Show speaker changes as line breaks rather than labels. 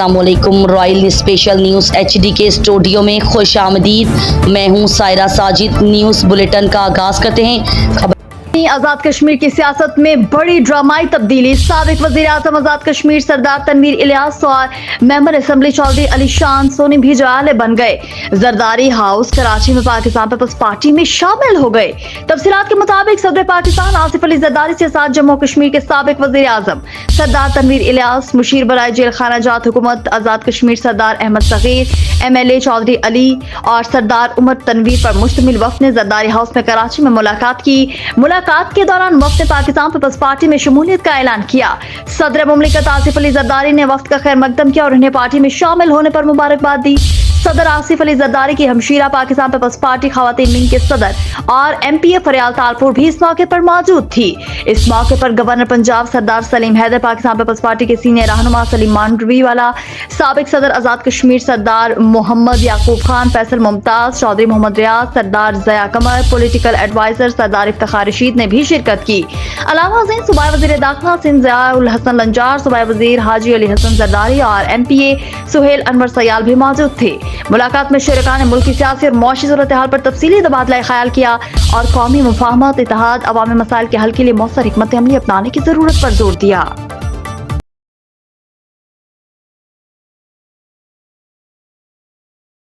अस्सलाम वालेकुम। Royal special news HD के स्टूडियो में खुश आमदीद। मैं हूँ सायरा साजिद। न्यूज़ बुलेटिन का आगाज़ करते हैं। खबर
आजाद कश्मीर की सियासत में बड़ी ड्रामाई तब्दीली। साबिक वज़ीर आज़म आजाद कश्मीर सरदार तनवीर इलियास और मेंबर असेंबली चौधरी अली शान सोनी भी जाले बन गए। जरदारी हाउस कराची में पाकिस्तान पीपल्स पार्टी में शामिल हो गए। तफसीलात के मुताबिक सदर पाकिस्तान आसिफ अली जरदारी के साथ जम्मू कश्मीर के साबिक वज़ीर आज़म सरदार तनवीर इलियास, मुशीर बराए जेल खाना जात हुकूमत आजाद कश्मीर सरदार अहमद सगीर, MLA चौधरी अली और सरदार उमर तनवीर पर मुश्तमिल वफ़द ने जरदारी हाउस में कराची में मुलाकात की। मुलाकात के दौरान वफ़द ने पाकिस्तान पीपल्स पार्टी में शमूलियत का ऐलान किया। सदर मुमलिकत आसिफ अली जरदारी ने वफ़द का खैर मकदम किया और उन्हें पार्टी में शामिल होने पर मुबारकबाद दी। सदर आसिफ अली जरदारी की हमशीरा पाकिस्तान पीपल्स पार्टी खवातीन विंग के सदर और MPA फरियाल तालपुर भी इस मौके पर मौजूद थी। इस मौके पर गवर्नर पंजाब सरदार सलीम हैदर, पाकिस्तान पीपल्स पार्टी के सीनियर रहनुमा सलीम मांडवीवाला, साबिक सदर आजाद कश्मीर सरदार मोहम्मद याकूब खान, फैसल मुमताज, चौधरी मोहम्मद रियाज, सरदार जया कमर, पॉलिटिकल एडवाइजर सरदार इफ्तिखार रशीद ने भी शिरकत की। अलावा सूबाई वज़ीर दाखिला सिंध ज़ियाउल हसन लंजार, सूबाई वज़ीर हाजी अली हसन जरदारी और MPA सुहेल अनवर सयाल भी मौजूद थे। मुलाकात में शुरका ने मुल्क की सियासी और मौशी सूरत हाल पर तफसीली तबादला ख्याल किया और कौमी मुफाहमत, इत्तेहाद, अवामी मसाइल के हल के लिए मौसर हिकमत अमली अपनाने की जरूरत पर जोर दिया।